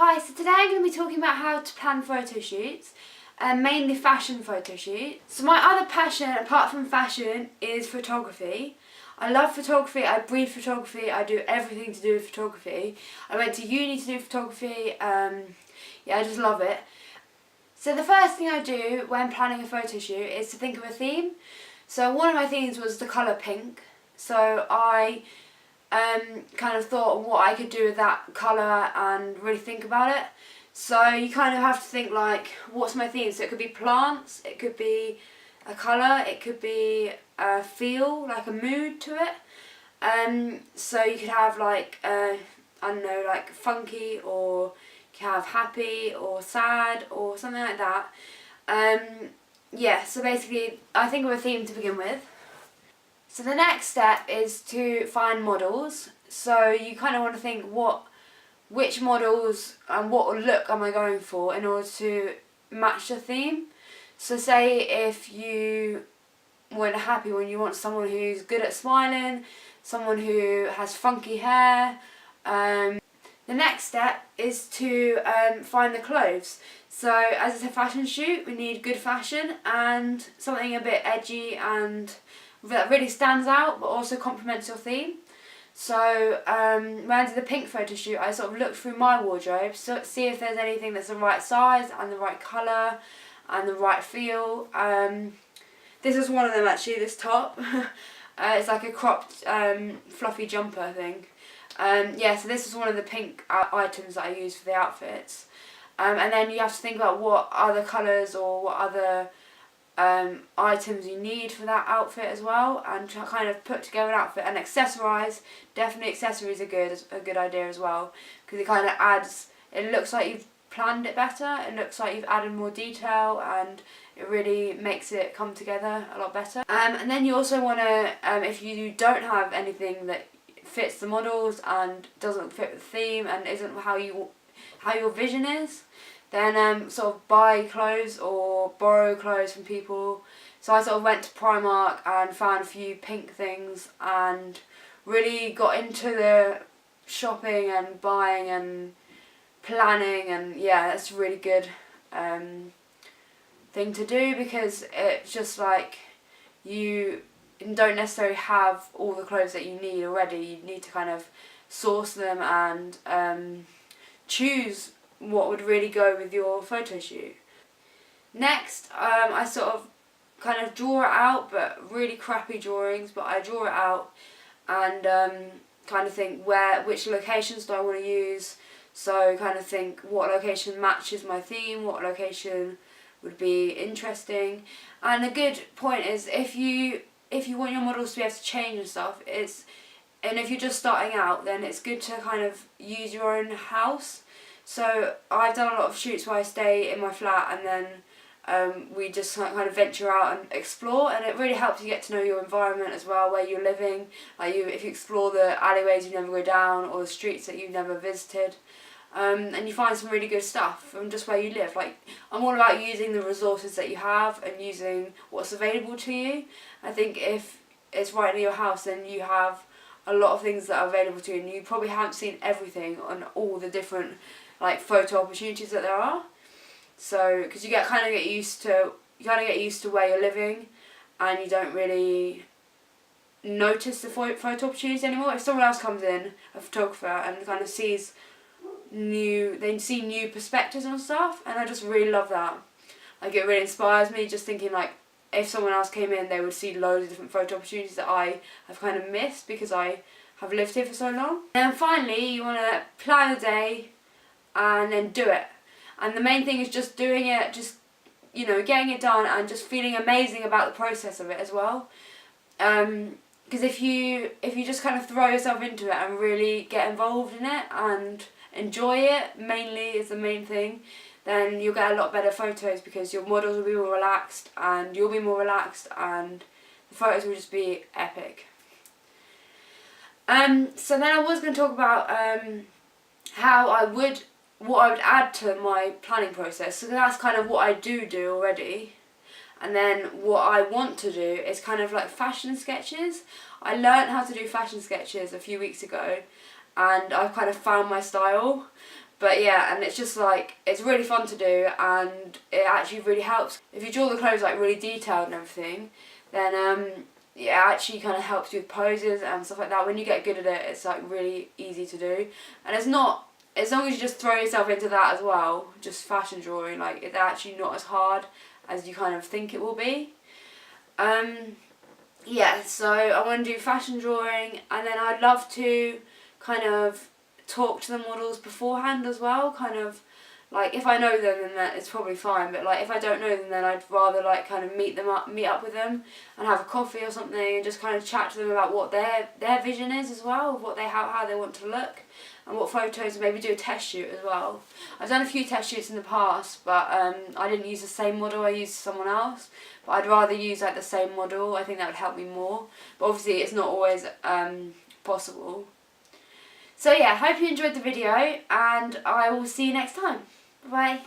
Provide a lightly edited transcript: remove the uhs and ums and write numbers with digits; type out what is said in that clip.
Hi, so today I'm going to be talking about how to plan photo shoots, mainly fashion photo shoots. So my other passion, apart from fashion, is photography. I love photography, I breathe photography, I do everything to do with photography. I went to uni to do photography, yeah, I just love it. So the first thing I do when planning a photo shoot is to think of a theme. So one of my themes was the colour pink, so I kind of thought what I could do with that colour and really think about it. So you kind of have to think like, what's my theme? So it could be plants, it could be a colour, it could be a feel, like a mood to it. So you could have like, I don't know, like funky, or you can have happy or sad or something like that. Yeah, so basically I think of a theme to begin with. So the next step is to find models. So you kind of want to think which models and what look am I going for in order to match the theme. So say if you want a happy one, you want someone who's good at smiling, someone who has funky hair. The next step is to find the clothes. So as it's a fashion shoot, we need good fashion and something a bit edgy and that really stands out but also complements your theme. So when I did the pink photo shoot, I sort of looked through my wardrobe, so see if there's anything that's the right size and the right colour and the right feel. This is one of them actually, this top. It's like a cropped fluffy jumper thing. Yeah, so this is one of the pink items that I used for the outfits. And then you have to think about what other colours or what other items you need for that outfit as well, and to kind of put together an outfit. And accessorise, definitely accessories are a good idea as well, because it kind of adds, it looks like you've planned it better, it looks like you've added more detail, and it really makes it come together a lot better. And then you also want to, if you don't have anything that fits the models and doesn't fit the theme and isn't how your vision is, then sort of buy clothes or borrow clothes from people. So I sort of went to Primark and found a few pink things and really got into the shopping and buying and planning, and yeah, that's a really good thing to do, because it's just like you don't necessarily have all the clothes that you need already. You need to kind of source them and choose what would really go with your photo shoot. Next, I sort of kind of draw it out, but really crappy drawings, but I draw it out and kind of think which locations do I want to use. So kind of think what location matches my theme, what location would be interesting. And a good point is if you want your models to be able to change and stuff, and if you're just starting out, then it's good to kind of use your own house. So I've done a lot of shoots where I stay in my flat and then we just kind of venture out and explore, and it really helps you get to know your environment as well, where you're living. Like if you explore the alleyways you never go down or the streets that you've never visited, and you find some really good stuff from just where you live. Like, I'm all about using the resources that you have and using what's available to you. I think if it's right near your house, then you have a lot of things that are available to you, and you probably haven't seen everything on all the different like photo opportunities that there are. So because you kind of get used to where you're living, and you don't really notice the photo opportunities anymore. If someone else comes in, a photographer, and kind of sees they see new perspectives on stuff, and I just really love that. Like, it really inspires me, just thinking like, if someone else came in, they would see loads of different photo opportunities that I have kind of missed because I have lived here for so long. And then finally, you want to plan a day and then do it. And the main thing is just doing it, just, you know, getting it done and just feeling amazing about the process of it as well. Because if you just kind of throw yourself into it and really get involved in it and enjoy it, mainly is the main thing, then you'll get a lot better photos, because your models will be more relaxed and you'll be more relaxed and the photos will just be epic. So then I was going to talk about what I would add to my planning process. So that's kind of what I do already. And then what I want to do is kind of like fashion sketches. I learned how to do fashion sketches a few weeks ago, and I've kind of found my style. But yeah, and it's just like, it's really fun to do, and it actually really helps. If you draw the clothes like really detailed and everything, then it actually kind of helps you with poses and stuff like that. When you get good at it, it's like really easy to do. And it's not, as long as you just throw yourself into that as well, just fashion drawing, like it's actually not as hard as you kind of think it will be. Yeah, so I want to do fashion drawing, and then I'd love to kind of talk to the models beforehand as well, kind of like if I know them then that it's probably fine, but like if I don't know them then I'd rather like kind of meet up with them and have a coffee or something and just kind of chat to them about what their vision is as well, of what how they want to look and what photos, maybe do a test shoot as well. I've done a few test shoots in the past, but I didn't use the same model, I used someone else, but I'd rather use like the same model. I think that would help me more, but obviously it's not always possible. So yeah, hope you enjoyed the video, and I will see you next time. Bye.